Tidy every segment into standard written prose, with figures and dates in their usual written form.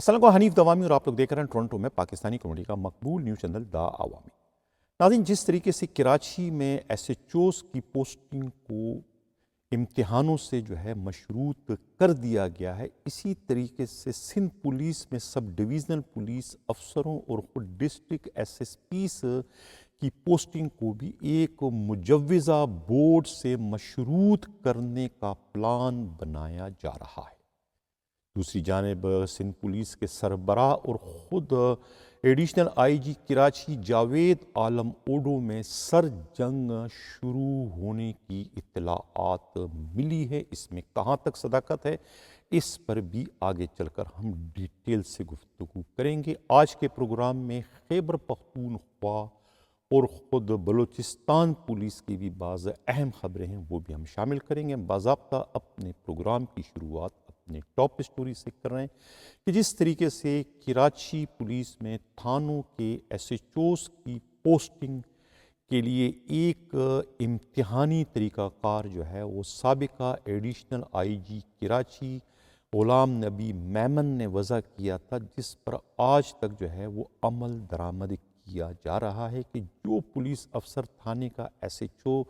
السلام علیکم، حنیف دوامی اور آپ لوگ دیکھ رہے ہیں ٹورنٹو میں پاکستانی کمیونٹی کا مقبول نیوز چینل دا عوامی۔ ناظرین، جس طریقے سے کراچی میں ایس ایچ اوز کی پوسٹنگ کو امتحانوں سے مشروط کر دیا گیا ہے، اسی طریقے سے سندھ پولیس میں سب ڈویژنل پولیس افسروں اور خود ڈسٹرکٹ ایس ایس پیز کی پوسٹنگ کو بھی ایک مجوزہ بورڈ سے مشروط کرنے کا پلان بنایا جا رہا ہے۔ دوسری جانب سندھ پولیس کے سربراہ اور خود additional I G Karachi Javed Alam Odho میں سر جنگ شروع ہونے کی اطلاعات ملی ہے۔ اس میں کہاں تک صداقت ہے، اس پر بھی آگے چل کر ہم ڈیٹیل سے گفتگو کریں گے۔ آج کے پروگرام میں خیبر پختونخوا اور خود بلوچستان پولیس کی بھی بعض اہم خبریں ہیں، وہ بھی ہم شامل کریں گے۔ باضابطہ اپنے پروگرام کی شروعات اپنے ٹاپ اسٹوری سے کر رہے ہیں کہ جس طریقے سے کراچی پولیس میں تھانوں کے ایس ایچ اوز کی پوسٹنگ کے لیے ایک امتحانی طریقہ کار وہ سابقہ additional I G Karachi Ghulam نبی میمن نے وضع کیا تھا، جس پر آج تک وہ عمل درآمد کیا جا رہا ہے کہ جو پولیس افسر تھانے کا ایس ایچ او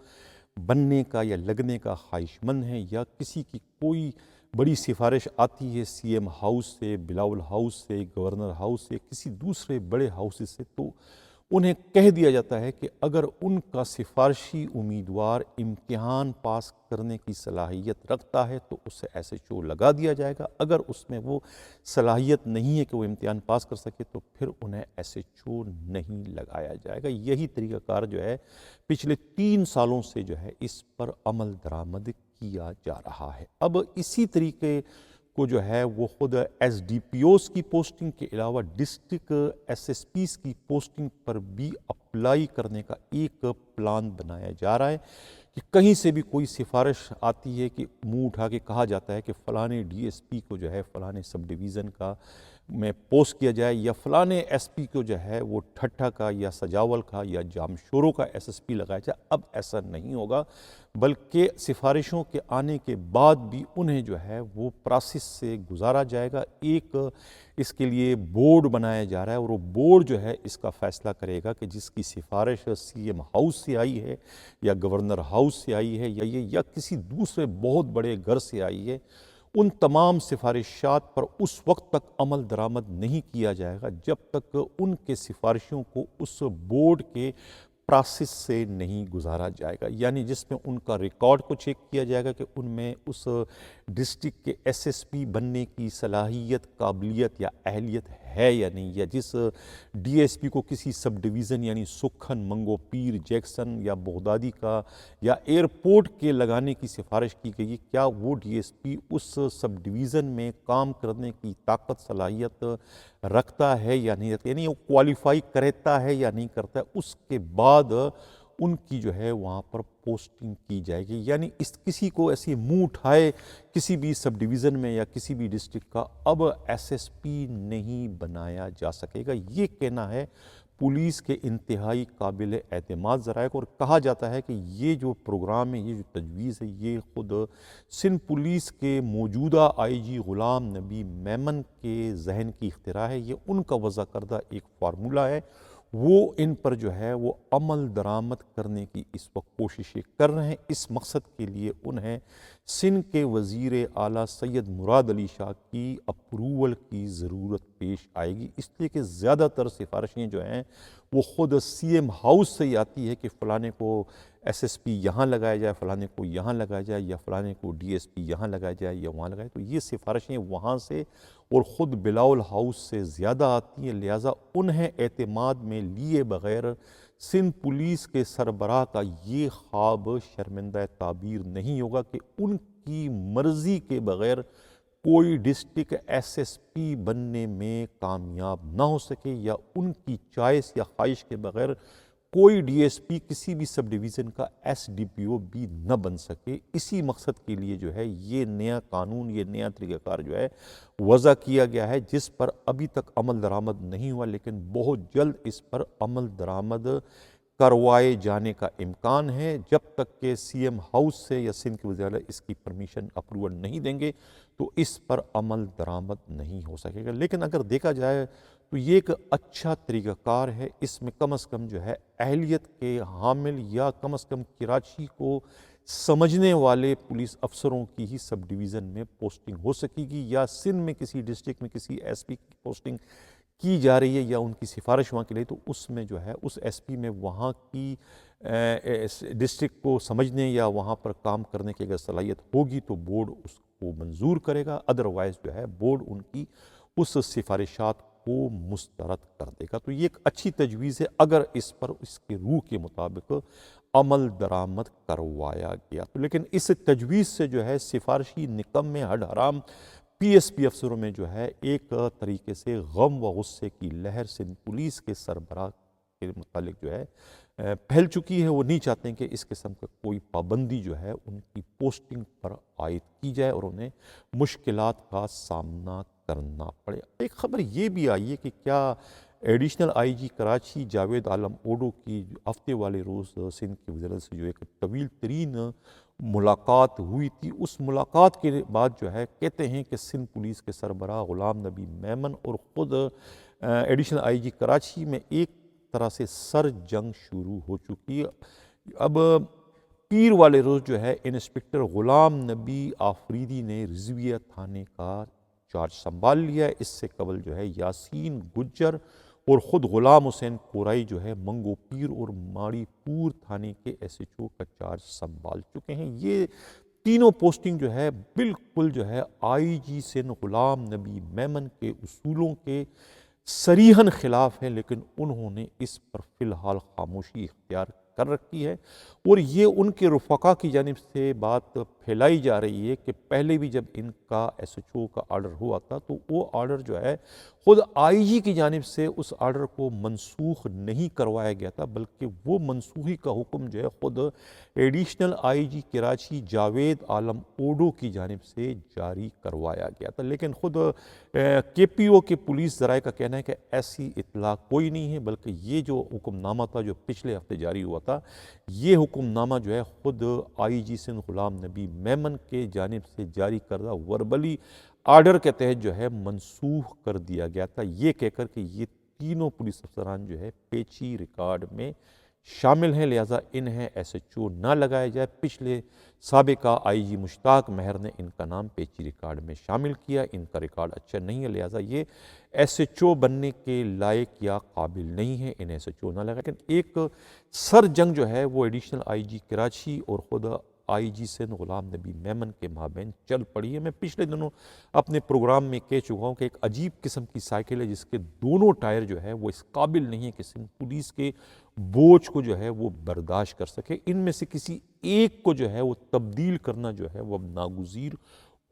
بننے کا یا لگنے کا خواہش مند ہے، یا کسی کی کوئی بڑی سفارش آتی ہے سی ایم ہاؤس سے، بلاول ہاؤس سے، گورنر ہاؤس سے، کسی دوسرے بڑے ہاؤس سے، تو انہیں کہہ دیا جاتا ہے کہ اگر ان کا سفارشی امیدوار امتحان پاس کرنے کی صلاحیت رکھتا ہے تو اسے ایس ایچ او لگا دیا جائے گا، اگر اس میں وہ صلاحیت نہیں ہے کہ وہ امتحان پاس کر سکے تو پھر انہیں ایس ایچ او نہیں لگایا جائے گا۔ یہی طریقہ کار پچھلے 3 سالوں سے اس پر عمل درآمد کیا جا رہا ہے۔ اب اسی طریقے کو وہ خود ایس ڈی پی اوز کی پوسٹنگ کے علاوہ ڈسٹرکٹ ایس ایس پیز کی پوسٹنگ پر بھی اپلائی کرنے کا ایک پلان بنایا جا رہا ہے کہ کہیں سے بھی کوئی سفارش آتی ہے کہ منہ اٹھا کے کہا جاتا ہے کہ فلانے ڈی ایس پی کو فلانے سب ڈویژن کا میں پوسٹ کیا جائے، یا فلانے ایس پی کو وہ ٹھٹھا کا یا سجاول کا یا جامشورو کا ایس ایس پی لگایا جائے۔ اب ایسا نہیں ہوگا، بلکہ سفارشوں کے آنے کے بعد بھی انہیں وہ پروسیس سے گزارا جائے گا۔ ایک اس کے لیے بورڈ بنایا جا رہا ہے، اور وہ بورڈ اس کا فیصلہ کرے گا کہ جس کی سفارش سی ایم ہاؤس سے آئی ہے یا گورنر ہاؤس سے آئی ہے یا کسی دوسرے بہت بڑے گھر سے آئی ہے، ان تمام سفارشات پر اس وقت تک عمل درآمد نہیں کیا جائے گا جب تک ان کے سفارشوں کو اس بورڈ کے پروسیس سے نہیں گزارا جائے گا، یعنی جس میں ان کا ریکارڈ کو چیک کیا جائے گا کہ ان میں اس ڈسٹرکٹ کے ایس ایس پی بننے کی صلاحیت، قابلیت یا اہلیت ہے یا نہیں، یا جس ڈی ایس پی کو کسی سب ڈویژن یعنی سکھن، منگو پیر، جیکسن یا بغدادی کا یا ایئرپورٹ کے لگانے کی سفارش کی گئی ہے، کیا وہ ڈی ایس پی اس سب ڈویژن میں کام کرنے کی طاقت، صلاحیت رکھتا ہے یا نہیں رکھتا، یعنی وہ کوالیفائی کرتا ہے یا نہیں کرتا ہے۔ اس کے بعد ان کی وہاں پر پوسٹنگ کی جائے گی، یعنی کسی کو ایسی منہ اٹھائے کسی بھی سب ڈویژن میں یا کسی بھی ڈسٹرکٹ کا اب ایس ایس پی نہیں بنایا جا سکے گا، یہ کہنا ہے پولیس کے انتہائی قابل اعتماد ذرائع کو۔ اور کہا جاتا ہے کہ یہ جو پروگرام ہے، یہ جو تجویز ہے، یہ خود سندھ پولیس کے موجودہ آئی جی غلام نبی میمن کے ذہن کی اختراع ہے، یہ ان کا وضع کردہ ایک فارمولہ ہے، وہ ان پر وہ عمل درآمد کرنے کی اس وقت کوششیں کر رہے ہیں۔ اس مقصد کے لیے انہیں سندھ کے وزیر اعلیٰ سید مراد علی شاہ کی اپروول کی ضرورت پیش آئے گی، اس لیے کہ زیادہ تر سفارشیں وہ خود سی ایم ہاؤس سے ہی آتی ہے کہ فلانے کو ایس ایس پی یہاں لگایا جائے، فلانے کو یہاں لگایا جائے، یا فلانے کو ڈی ایس پی یہاں لگایا جائے یا وہاں لگایا جائے، تو یہ سفارشیں وہاں سے اور خود بلاول ہاؤس سے زیادہ آتی ہیں، لہٰذا انہیں اعتماد میں لیے بغیر سندھ پولیس کے سربراہ کا یہ خواب شرمندہ تعبیر نہیں ہوگا کہ ان کی مرضی کے بغیر کوئی ڈسٹرکٹ ایس ایس پی بننے میں کامیاب نہ ہو سکے، یا ان کی چوائس یا خواہش کے بغیر کوئی ڈی ایس پی کسی بھی سب ڈویژن کا ایس ڈی پی او بھی نہ بن سکے۔ اسی مقصد کے لیے یہ نیا قانون، یہ نیا طریقہ کار وضع کیا گیا ہے، جس پر ابھی تک عمل درآمد نہیں ہوا، لیکن بہت جلد اس پر عمل درآمد کروائے جانے کا امکان ہے۔ جب تک کہ سی ایم ہاؤس سے یا سندھ کے وزیر اعلیٰ اس کی پرمیشن اپروول نہیں دیں گے تو اس پر عمل درآمد نہیں ہو سکے گا۔ لیکن اگر دیکھا جائے تو یہ ایک اچھا طریقہ کار ہے، اس میں کم از کم جو ہے اہلیت کے حامل یا کم از کم کراچی کو سمجھنے والے پولیس افسروں کی ہی سب ڈویژن میں پوسٹنگ ہو سکے گی، یا سندھ میں کسی ڈسٹرکٹ میں کسی ایس پی کی پوسٹنگ کی جا رہی ہے یا ان کی سفارش وہاں کے لیے، تو اس میں جو ہے اس ایس پی میں وہاں کی ڈسٹرکٹ کو سمجھنے یا وہاں پر کام کرنے کی اگر صلاحیت ہوگی تو بورڈ اس کو منظور کرے گا، ادروائز جو ہے بورڈ ان کی اس سفارشات کو مسترد کر دے گا۔ تو یہ ایک اچھی تجویز ہے اگر اس پر اس کے روح کے مطابق عمل درآمد کروایا گیا تو۔ لیکن اس تجویز سے جو ہے سفارشی نکمے ہڈ حرام پی ایس پی افسروں میں جو ہے ایک طریقے سے غم و غصے کی لہر سندھ پولیس کے سربراہ کے متعلق جو ہے پھیل چکی ہے۔ وہ نہیں چاہتے ہیں کہ اس قسم کا کوئی پابندی جو ہے ان کی پوسٹنگ پر عائد کی جائے اور انہیں مشکلات کا سامنا کرنا پڑے۔ ایک خبر یہ بھی آئی ہے کہ کیا additional I G Karachi Javed Alam Odho کی ہفتے والے روز سندھ کے وزیر اعلیٰ سے جو ایک طویل ترین ملاقات ہوئی تھی، اس ملاقات کے بعد جو ہے کہتے ہیں کہ سندھ پولیس کے سربراہ غلام نبی میمن اور خود ایڈیشنل آئی جی کراچی میں ایک طرح سے سر جنگ شروع ہو چکی ہے۔ اب پیر والے روز جو ہے انسپکٹر غلام نبی آفریدی نے رضویہ تھانے کا چارج سنبھال لیا ہے۔ اس سے قبل جو ہے یاسین گجر اور خود غلام حسین کورائی جو ہے منگو پیر اور ماڑی پور تھانے کے ایس ایچ او کا چارج سنبھال چکے ہیں۔ یہ تینوں پوسٹنگ جو ہے بالکل جو ہے آئی جی سندھ غلام نبی میمن کے اصولوں کے صریحاً خلاف ہے، لیکن انہوں نے اس پر فی الحال خاموشی اختیار کر رکھی ہے، اور یہ ان کے رفقا کی جانب سے بات پھیلائی جا رہی ہے کہ پہلے بھی جب ان کا ایس ایچ او کا آرڈر ہوا تھا تو وہ آرڈر جو ہے خود آئی جی کی جانب سے اس آرڈر کو منسوخ نہیں کروایا گیا تھا، بلکہ وہ منسوخی کا حکم جو ہے خود additional I G Karachi Javed Alam Odho کی جانب سے جاری کروایا گیا تھا۔ لیکن خود کے پی او کے پولیس ذرائع کا کہنا ہے کہ ایسی اطلاع کوئی نہیں ہے، بلکہ یہ جو حکم نامہ تھا جو پچھلے ہفتے جاری ہوا تھا، یہ حکم نامہ جو ہے خود آئی جی سندھ غلام نبی میمن کے جانب سے جاری کردہ وربلی آرڈر کے تحت جو ہے منسوخ کر دیا گیا تھا، یہ کہہ کر کہ یہ تینوں پولیس افسران جو ہے پیچی ریکارڈ میں شامل ہیں، لہٰذا انہیں ایس ایچ او نہ لگایا جائے۔ پچھلے سابقہ آئی جی مشتاق مہر نے ان کا نام پیچی ریکارڈ میں شامل کیا، ان کا ریکارڈ اچھا نہیں ہے، لہٰذا یہ ایس ایچ او بننے کے لائق یا قابل نہیں ہے، انہیں ایس ایچ او نہ لگا۔ لیکن ایک سر جنگ جو ہے وہ ایڈیشنل آئی جی کراچی اور خود آئی جی سندھ غلام نبی میمن کے مابین چل پڑی ہے۔ میں پچھلے دنوں اپنے پروگرام میں کہہ چکا ہوں کہ ایک عجیب قسم کی سائیکل ہے جس کے دونوں ٹائر جو ہے وہ اس قابل نہیں ہے کہ سندھ پولیس کے بوجھ کو جو ہے وہ برداشت کر سکے۔ ان میں سے کسی ایک کو جو ہے وہ تبدیل کرنا جو ہے وہ اب ناگزیر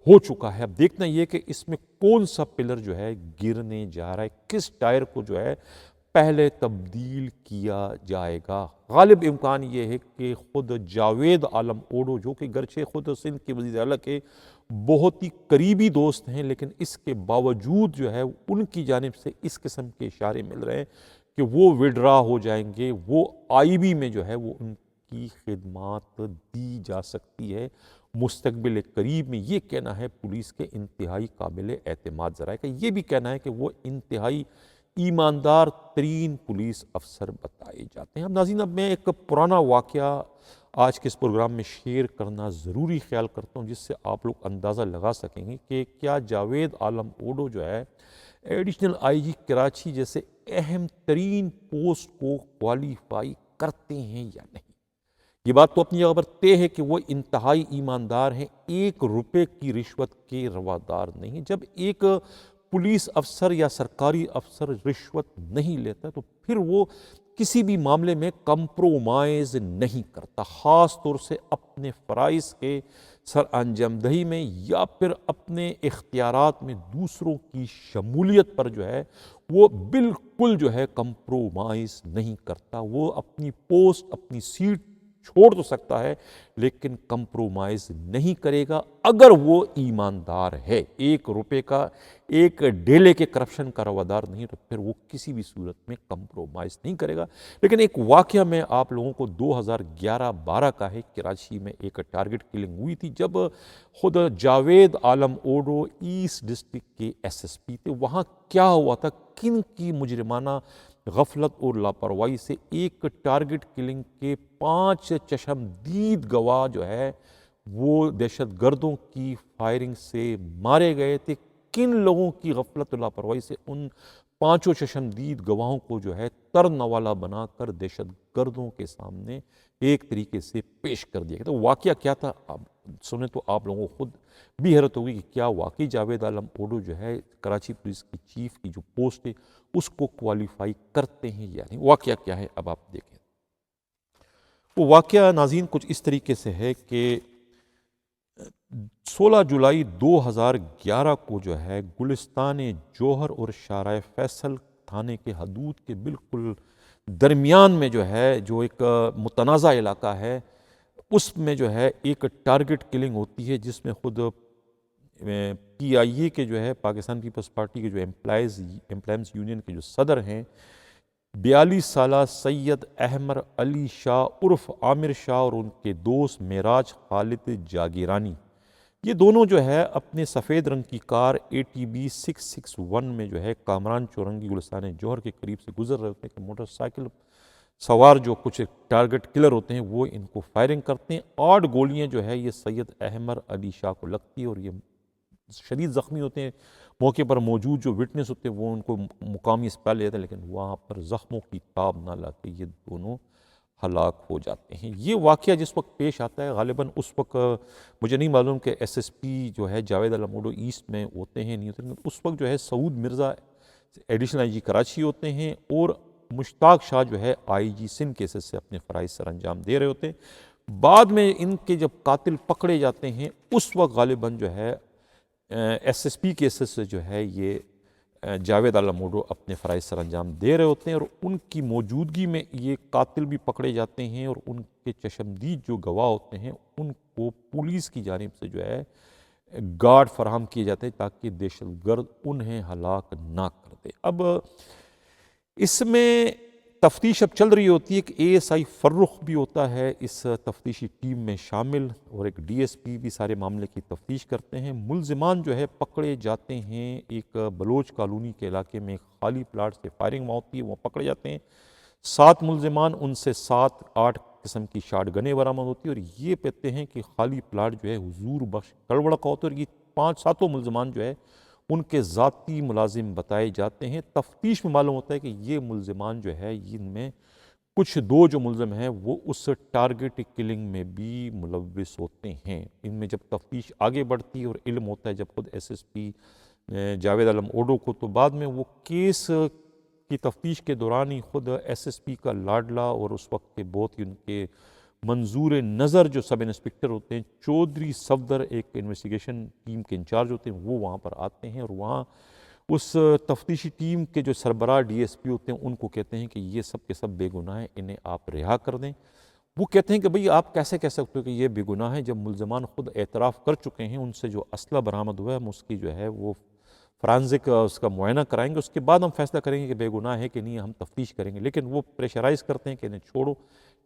ہو چکا ہے۔ اب دیکھنا یہ کہ اس میں کون سا پلر جو ہے گرنے جا رہا ہے، کس ٹائر کو جو ہے پہلے تبدیل کیا جائے گا۔ غالب امکان یہ ہے کہ خود جاوید عالم اوڈو، جو کہ گرچہ خود سندھ کے وزیر اعلیٰ کے بہت ہی قریبی دوست ہیں، لیکن اس کے باوجود جو ہے ان کی جانب سے اس قسم کے اشارے مل رہے ہیں کہ وہ وڈرا ہو جائیں گے، وہ آئی بی میں جو ہے وہ ان کی خدمات دی جا سکتی ہے مستقبل قریب میں۔ یہ کہنا ہے پولیس کے انتہائی قابل اعتماد ذرائع کا، یہ بھی کہنا ہے کہ وہ انتہائی ایماندار ترین پولیس افسر بتائے جاتے ہیں۔ اب ناظرین، اب میں ایک پرانا واقعہ آج کے اس پروگرام میں شیئر کرنا ضروری خیال کرتا ہوں، جس سے آپ لوگ اندازہ لگا سکیں گے کہ کیا جاوید عالم اوڈو جو ہے ایڈیشنل آئی جی کراچی جیسے اہم ترین پوسٹ کو کوالیفائی کرتے ہیں یا نہیں۔ یہ بات تو اپنی جگہ پر طے ہے کہ وہ انتہائی ایماندار ہیں، ایک روپے کی رشوت کے روادار نہیں۔ جب ایک پولیس افسر یا سرکاری افسر رشوت نہیں لیتا تو پھر وہ کسی بھی معاملے میں کمپرومائز نہیں کرتا، خاص طور سے اپنے فرائض کے سر انجام دہی میں یا پھر اپنے اختیارات میں دوسروں کی شمولیت پر جو ہے وہ بالکل جو ہے کمپرومائز نہیں کرتا۔ وہ اپنی پوسٹ، اپنی سیٹ چھوڑ تو سکتا ہے لیکن کمپرومائز نہیں کرے گا اگر وہ ایماندار ہے. 1 روپے کا 1 ڈیلے کے کرپشن کا روادار نہیں تو پھر وہ کسی بھی صورت میں کمپرومائز نہیں کرے گا. لیکن ایک واقعہ میں آپ لوگوں کو 2011-12 کا ہے. کراچی میں ایک ٹارگٹ کلنگ ہوئی تھی جب خود Javed Alam odo asset district کے ایس ایس پی تھے. وہاں کیا ہوا تھا، کن کی مجرمانہ غفلت اور لاپرواہی سے ایک ٹارگٹ کلنگ کے 5 چشمدید گواہ جو ہے وہ دہشت گردوں کی فائرنگ سے مارے گئے تھے. کن لوگوں کی غفلت اور لاپرواہی سے ان 5 چشمدید گواہوں کو جو ہے ترنوالا بنا کر دہشت گردوں کے سامنے ایک طریقے سے پیش کر دیا گیا. تو واقعہ کیا تھا آپ سنیں تو آپ لوگوں کو خود بھی حیرت ہوگی کہ کیا واقعی جاوید عالم اوڈو جو ہے کراچی پولیس کی چیف کی جو پوسٹ ہے اس کو کوالیفائی کرتے ہیں یا نہیں. واقعہ کیا ہے اب آپ دیکھیں. وہ واقعہ ناظرین کچھ اس طریقے سے ہے کہ 16 جولائی 2011 کو جو ہے گلستان جوہر اور شارع فیصل تھانے کے حدود کے بالکل درمیان میں جو ہے جو ایک متنازع علاقہ ہے اس میں جو ہے ایک ٹارگٹ کلنگ ہوتی ہے جس میں خود پی آئی اے کے جو ہے پاکستان پیپلز پارٹی کے جو امپلائمز یونین کے جو صدر ہیں 42 سالہ سید احمر علی شاہ عرف عامر شاہ اور ان کے دوست معراج خالد جاگیرانی، یہ دونوں جو ہے اپنے سفید رنگ کی کار ATB 661 میں جو ہے کامران چورنگی گلستان جوہر کے قریب سے گزر رہے ہوتے ہیں کہ موٹر سائیکل سوار جو کچھ ٹارگٹ کلر ہوتے ہیں وہ ان کو فائرنگ کرتے ہیں. 8 گولیاں جو ہے یہ سید احمر علی شاہ کو لگتی ہے اور یہ شدید زخمی ہوتے ہیں. موقع پر موجود جو وٹنس ہوتے ہیں وہ ان کو مقامی اسپتال لے جاتے ہیں لیکن وہاں پر زخموں کی تاب نہ لا کے یہ دونوں ہلاک ہو جاتے ہیں. یہ واقعہ جس وقت پیش آتا ہے غالباً اس وقت مجھے نہیں معلوم کہ SSP جو ہے جاوید عالم اوڈو ایسٹ میں ہوتے ہیں نہیں ہوتے ہیں، اس وقت جو ہے سعود مرزا ایڈیشنل IG کراچی ہوتے ہیں اور مشتاق شاہ جو ہے IG سندھ کیسز سے اپنے فرائض سر انجام دے رہے ہوتے ہیں. بعد میں ان کے جب قاتل پکڑے جاتے ہیں اس وقت غالباً جو ہے SSP کیسز سے جو ہے یہ جاوید عالم اوڈو اپنے فرائض سر انجام دے رہے ہوتے ہیں اور ان کی موجودگی میں یہ قاتل بھی پکڑے جاتے ہیں اور ان کے چشمدید جو گواہ ہوتے ہیں ان کو پولیس کی جانب سے جو ہے گارڈ فراہم کیے جاتے ہیں تاکہ دہشت گرد انہیں ہلاک نہ کر دے. اب اس میں تفتیش اب چل رہی ہوتی ہے کہ ASI فرخ بھی ہوتا ہے اس تفتیشی ٹیم میں شامل اور ایک DSP بھی سارے معاملے کی تفتیش کرتے ہیں. ملزمان جو ہے پکڑے جاتے ہیں ایک بلوچ کالونی کے علاقے میں خالی پلاٹ سے فائرنگ ہوتی ہے وہ پکڑے جاتے ہیں. 7 ملزمان ان سے 7-8 قسم کی شاٹ گنیں برآمد ہوتی ہے اور یہ کہتے ہیں کہ خالی پلاٹ جو ہے حضور بخش کڑوڑ کا ہوتا ہے اور یہ 5-7 ملزمان جو ہے ان کے ذاتی ملازم بتائے جاتے ہیں. تفتیش میں معلوم ہوتا ہے کہ یہ ملزمان جو ہے ان میں کچھ 2 جو ملزم ہیں وہ اس ٹارگٹ کلنگ میں بھی ملوث ہوتے ہیں. ان میں جب تفتیش آگے بڑھتی ہے اور علم ہوتا ہے جب خود SSP جاوید عالم اوڈو کو تو بعد میں وہ کیس کی تفتیش کے دوران ہی خود SSP کا لاڈلا اور اس وقت کے بہت ہی ان کے منظور نظر جو سب انسپکٹر ہوتے ہیں چودھری صفدر ایک انویسٹیگیشن ٹیم کے انچارج ہوتے ہیں وہ وہاں پر آتے ہیں اور وہاں اس تفتیشی ٹیم کے جو سربراہ DSP ہوتے ہیں ان کو کہتے ہیں کہ یہ سب کے سب بے گناہ ہیں انہیں آپ رہا کر دیں. وہ کہتے ہیں کہ بھئی آپ کیسے کہہ سکتے ہو کہ یہ بے گناہ ہیں جب ملزمان خود اعتراف کر چکے ہیں. ان سے جو اسلحہ برآمد ہوا ہے ہم اس کی جو ہے وہ فرانزک اس کا معائنہ کرائیں گے اس کے بعد ہم فیصلہ کریں گے کہ بے گناہ ہے کہ نہیں ہم تفتیش کریں گے. لیکن وہ پریشرائز کرتے ہیں کہ انہیں چھوڑو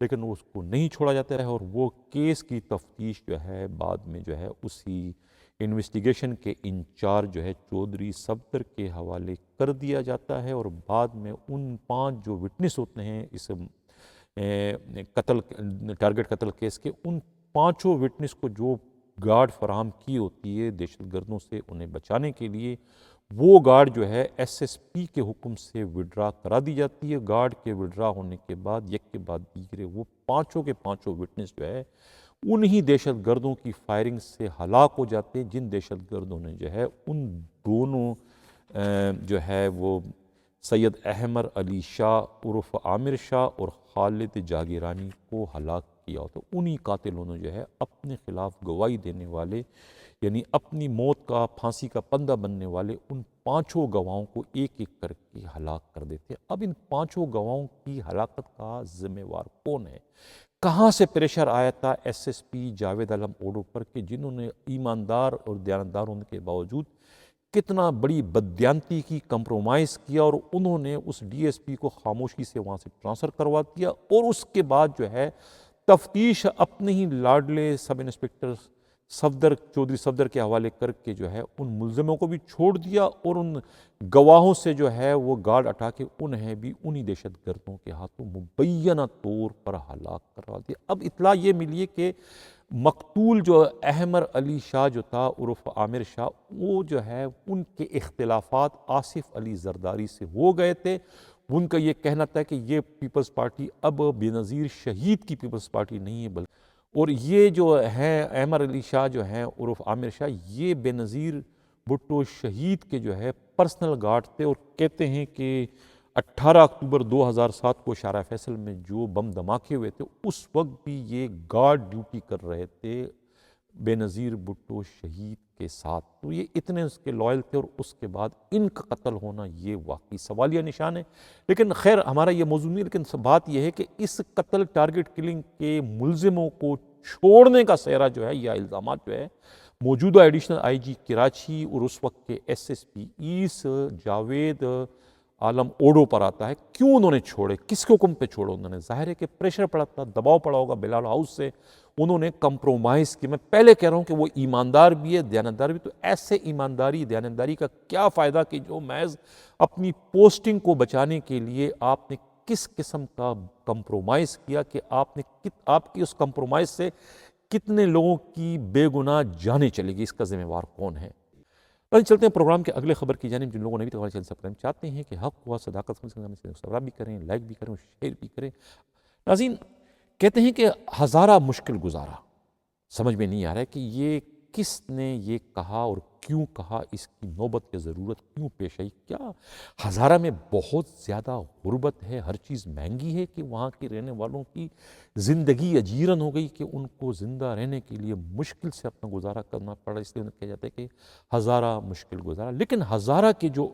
لیکن اس کو نہیں چھوڑا جاتا ہے اور وہ کیس کی تفتیش جو ہے بعد میں جو ہے اسی انویسٹیگیشن کے انچارج جو ہے چودھری صفدر کے حوالے کر دیا جاتا ہے. اور بعد میں ان 5 جو وٹنس ہوتے ہیں اس ٹارگٹ قتل کیس کے ان 5 وٹنس کو جو گارڈ فراہم کی ہوتی ہے دہشت گردوں سے انہیں بچانے کے لیے وہ گارڈ جو ہے SSP کے حکم سے وڈرا کرا دی جاتی ہے. گارڈ کے وڈرا ہونے کے بعد یک کے بعد دیگرے وہ 5 کے 5 وٹنس جو ہے انہی دہشت گردوں کی فائرنگ سے ہلاک ہو جاتے ہیں جن دہشت گردوں نے جو ہے ان دونوں جو ہے وہ سید احمر علی شاہ عرف عامر شاہ اور خالد جاگیرانی کو ہلاک کیا ہوتا. انہی قاتلوں نے جو ہے اپنے خلاف گواہی دینے والے یعنی اپنی موت کا پھانسی کا پندہ بننے والے ان 5 گواہوں کو ایک ایک کر کے ہلاک کر دیتے. اب ان 5 گواہوں کی ہلاکت کا ذمہ وار کون ہے؟ کہاں سے پریشر آیا تھا ایس ایس پی جاوید عالم اوڈو پر کہ جنہوں نے ایماندار اور دیانتدار ہونے کے باوجود کتنا بڑی بددیانتی کی، کمپرومائز کیا، اور انہوں نے اس ڈی ایس پی کو خاموشی سے وہاں سے ٹرانسفر کروا دیا، اور اس کے بعد جو ہے تفتیش اپنے ہی لاڈلے سب انسپکٹر چودھری صفدر کے حوالے کر کے جو ہے ان ملزموں کو بھی چھوڑ دیا، اور ان گواہوں سے جو ہے وہ گارڈ اٹھا کے انہیں بھی انہی دہشت گردوں کے ہاتھوں مبینہ طور پر ہلاک کروا دیا۔ اب اطلاع یہ ملی ہے کہ مقتول جو احمر علی شاہ جو تھا عرف عامر شاہ، وہ جو ہے ان کے اختلافات آصف علی زرداری سے ہو گئے تھے۔ ان کا یہ کہنا تھا کہ یہ پیپلز پارٹی اب بے نظیر شہید کی پیپلز پارٹی نہیں ہے، بلکہ اور یہ جو ہیں احمر علی شاہ جو ہیں عرف عامر شاہ، یہ بے نظیر بھٹو شہید کے جو ہے پرسنل گارڈ تھے، اور کہتے ہیں کہ 18 اکتوبر 2007 کو شارع فیصل میں جو بم دھماکے ہوئے تھے اس وقت بھی یہ گارڈ ڈیوٹی کر رہے تھے بے نظیر بھٹو شہید کے ساتھ۔ تو یہ اتنے اس کے لائل تھے، اور اس کے بعد ان کا قتل ہونا یہ واقعی سوالیہ نشان ہے۔ لیکن خیر ہمارا یہ موضوع نہیں، لیکن بات یہ ہے کہ اس قتل ٹارگٹ کلنگ کے ملزموں کو چھوڑنے کا سہرا جو ہے یا الزامات جو ہے موجودہ ایڈیشنل آئی جی کراچی اور اس وقت کے S S P S Javed Alam اوڈو پر آتا ہے۔ کیوں انہوں نے چھوڑے، کس کے حکم پہ چھوڑے انہوں نے؟ ظاہر ہے کہ پریشر پڑا تھا، دباؤ پڑا ہوگا بلال ہاؤس سے، انہوں نے کمپرومائز کی۔ میں پہلے کہہ رہا ہوں کہ وہ ایماندار بھی ہے، دیانتدار بھی، تو ایسے ایمانداری دیانتداری کا کیا فائدہ کہ جو محض اپنی پوسٹنگ کو بچانے کے لیے آپ نے کس قسم کا کمپرومائز کیا کہ آپ کی اس کمپرومائز سے کتنے لوگوں کی بے گناہ جانیں چلے گی، اس کا ذمہ وار کون ہے؟ چلتے ہیں پروگرام کے اگلے خبر کی جانب۔ جن لوگوں نے بھی ہمارے چینل سبسکرائب چاہتے ہیں کہ حق و صداقت سے سبسکرائب بھی کریں، لائک بھی کریں، شیئر بھی کریں۔ ناظرین، کہتے ہیں کہ ہزارہ مشکل گزارا، سمجھ میں نہیں آ رہا ہے کہ یہ کس نے یہ کہا اور کیوں کہا، اس کی نوبت کی ضرورت کیوں پیش آئی؟ کیا ہزارہ میں بہت زیادہ غربت ہے، ہر چیز مہنگی ہے کہ وہاں کے رہنے والوں کی زندگی اجیرن ہو گئی کہ ان کو زندہ رہنے کے لیے مشکل سے اپنا گزارا کرنا پڑا، اس لیے انہیں کہا جاتا ہے کہ ہزارہ مشکل گزارا۔ لیکن ہزارہ کے جو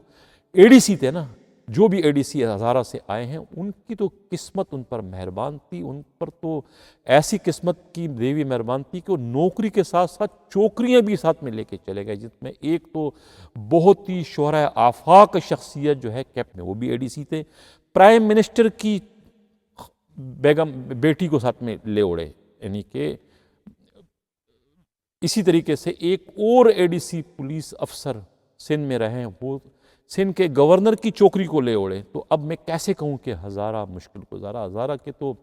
اے ڈی سی تھے نا، جو بھی اے ڈی سی ہزارہ سے آئے ہیں، ان کی تو قسمت ان پر مہربان تھی، ان پر تو ایسی قسمت کی دیوی مہربان تھی کہ وہ نوکری کے ساتھ ساتھ چوکریاں بھی ساتھ میں لے کے چلے گئے، جس میں ایک تو بہت ہی شہرۂ آفاق شخصیت جو ہے کیپ میں، وہ بھی اے ڈی سی تھے، پرائم منسٹر کی بیگم بیٹی کو ساتھ میں لے اڑے، یعنی کہ اسی طریقے سے ایک اور اے ڈی سی پولیس افسر سندھ میں رہے ہیں، وہ سندھ کے گورنر کی چوکری کو لے اڑے۔ تو اب میں کیسے کہوں کہ ہزارہ مشکل گزارا؟ ہزارہ کے تو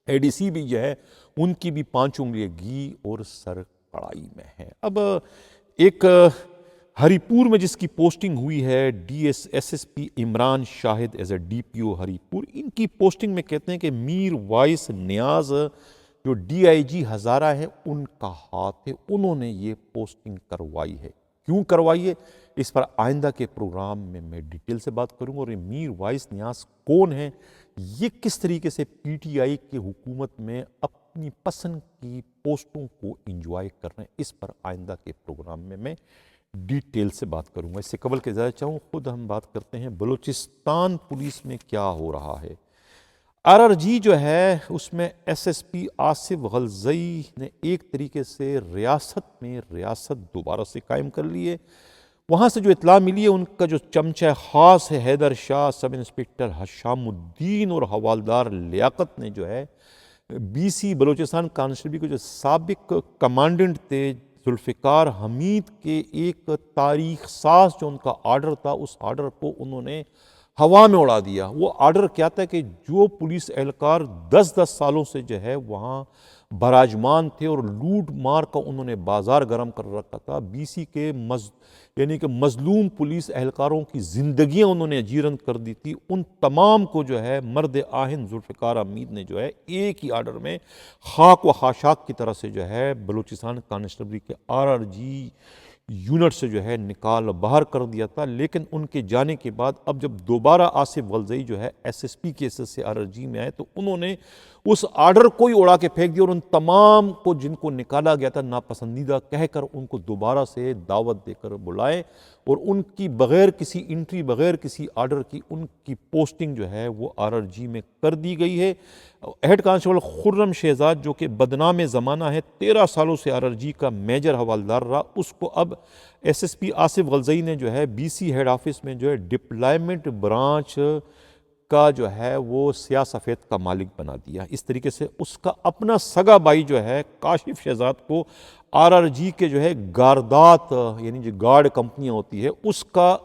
اے ڈی سی بھی جو ہے ان کی بھی 5 انگلیاں گھی اور سر کڑائی میں ہے۔ اب ایک ہری پور میں جس کی پوسٹنگ ہوئی ہے S S P Imran Shahid as A D P O Haripur, ان کی پوسٹنگ میں کہتے ہیں کہ میر وائس نیاز جو ڈی آئی جی ہزارہ ہے ان کا ہاتھ ہے، انہوں نے یہ پوسٹنگ کروائی ہے۔ کیوں کروائی ہے اس پر آئندہ کے پروگرام میں ڈیٹیل سے بات کروں گا، اور یہ میر وائس نیاز کون ہیں، یہ کس طریقے سے پی ٹی آئی کی حکومت میں اپنی پسند کی پوسٹوں کو انجوائے کر رہے ہیں، اس پر آئندہ کے پروگرام میں ڈیٹیل سے بات کروں گا۔ اس سے قبل کے زیادہ چاہوں خود ہم بات کرتے ہیں بلوچستان پولیس میں کیا ہو رہا ہے۔ آر آر جی جو ہے اس میں ایس ایس پی آصف غلزئی نے ایک طریقے سے ریاست دوبارہ سے قائم کر لی ہے۔ وہاں سے جو اطلاع ملی ہے، ان کا جو چمچہ خاص ہے حیدر شاہ، سب انسپکٹر حشام الدین اور حوالدار لیاقت نے جو ہے بی سی بلوچستان کانسٹیبل کے جو سابق کمانڈنٹ تھے ذوالفقار حمید کے ایک تاریخ ساز جو ان کا آرڈر تھا، اس آرڈر کو انہوں نے ہوا میں اڑا دیا۔ وہ آرڈر کیا تھا کہ جو پولیس اہلکار 10 سالوں سے جو ہے وہاں براجمان تھے اور لوٹ مار کا انہوں نے بازار گرم کر رکھا تھا، بی سی کے یعنی کہ مظلوم پولیس اہلکاروں کی زندگیاں انہوں نے اجیرن کر دی تھی، ان تمام کو جو ہے مرد آہن ذوالفقار حمید نے جو ہے ایک ہی آرڈر میں خاک و خاشاک کی طرح سے جو ہے بلوچستان کانسٹیبل کے آر آر جی یونٹ سے جو ہے نکال باہر کر دیا تھا۔ لیکن ان کے جانے کے بعد اب جب دوبارہ آصف غلزئی جو ہے ایس ایس پی کے حیثیت سے آر آر جی میں آئے تو انہوں نے اس آرڈر کو ہی اڑا کے پھینک دیا اور ان تمام کو جن کو نکالا گیا تھا ناپسندیدہ کہہ کر ان کو دوبارہ سے دعوت دے کر بلائے اور ان کی بغیر کسی انٹری بغیر کسی آرڈر کی ان کی پوسٹنگ جو ہے وہ RRG میں کر دی گئی ہے۔ ہیڈ کانسٹیبل خرم شہزاد جو کہ بدنام زمانہ ہے، 13 سالوں سے RRG کا میجر حوالدار رہا، اس کو اب SSP آصف غلزئی نے جو ہے BC ہیڈ آفس میں جو ہے ڈپلائمنٹ برانچ کا جو ہے وہ سیاہ سفید کا مالک بنا دیا۔ اس طریقے سے اس کا اپنا سگا بھائی جو ہے کاشف شہزاد کو RRG کے جو ہے گاردات یعنی جو گارڈ کمپنیاں ہوتی ہے اس کا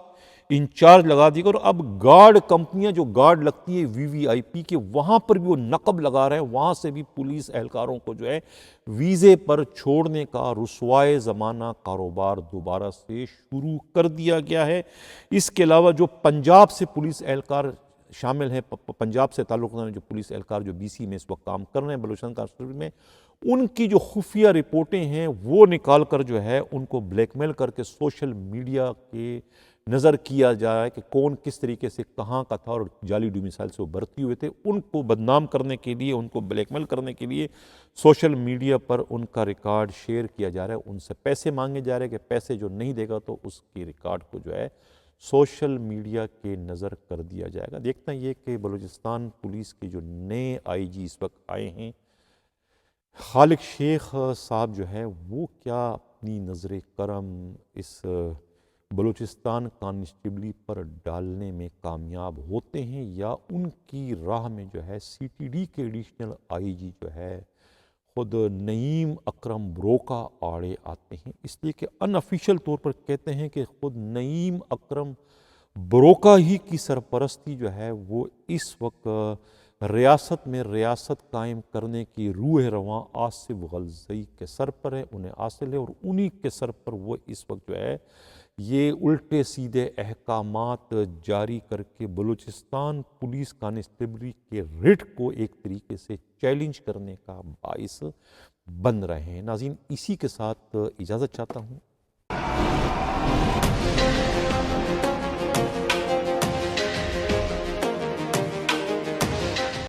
انچارج لگا دی گیا، اور اب گارڈ کمپنیاں جو گارڈ لگتی ہے VVIP کے وہاں پر بھی وہ نقب لگا رہے ہیں، وہاں سے بھی پولیس اہلکاروں کو جو ہے ویزے پر چھوڑنے کا رسوائے زمانہ کاروبار دوبارہ سے شروع کر دیا گیا ہے۔ اس کے علاوہ جو پنجاب سے پولیس اہلکار شامل ہیں، پنجاب سے تعلق رکھنے جو پولیس اہلکار جو BC میں اس وقت کام کر رہے ہیں بلوچستان کانسٹیبل میں، ان کی جو خفیہ رپورٹیں ہیں وہ نکال کر جو ہے ان کو بلیک میل کر کے سوشل میڈیا کے نظر کیا جائے کہ کون کس طریقے سے کہاں کا تھا اور جعلی ڈومیسائل سے وہ بھرتی ہوئے تھے، ان کو بدنام کرنے کے لیے، ان کو بلیک میل کرنے کے لیے سوشل میڈیا پر ان کا ریکارڈ شیئر کیا جا رہا ہے، ان سے پیسے مانگے جا رہے ہیں کہ پیسے جو نہیں دے گا تو اس کی ریکارڈ کو جو ہے سوشل میڈیا کے نظر کر دیا جائے گا۔ دیکھنا یہ کہ بلوچستان پولیس کے جو نئے IG اس وقت آئے ہیں، خالق شیخ صاحب جو ہے وہ کیا اپنی نظر کرم اس بلوچستان کانسٹیبلی پر ڈالنے میں کامیاب ہوتے ہیں، یا ان کی راہ میں جو ہے CTD کے ایڈیشنل IG جو ہے خود نعیم اکرم بروکا آڑے آتے ہیں، اس لیے کہ ان آفیشیل طور پر کہتے ہیں کہ خود نعیم اکرم بروکا ہی کی سرپرستی جو ہے وہ اس وقت ریاست میں ریاست قائم کرنے کی روح رواں آصف غلزئی کے سر پر ہے، انہیں حاصل ہے، اور انہی کے سر پر وہ اس وقت جو ہے یہ الٹے سیدھے احکامات جاری کر کے بلوچستان پولیس کانسٹیبلی کے رٹ کو ایک طریقے سے چیلنج کرنے کا باعث بن رہے ہیں۔ ناظرین، اسی کے ساتھ اجازت چاہتا ہوں۔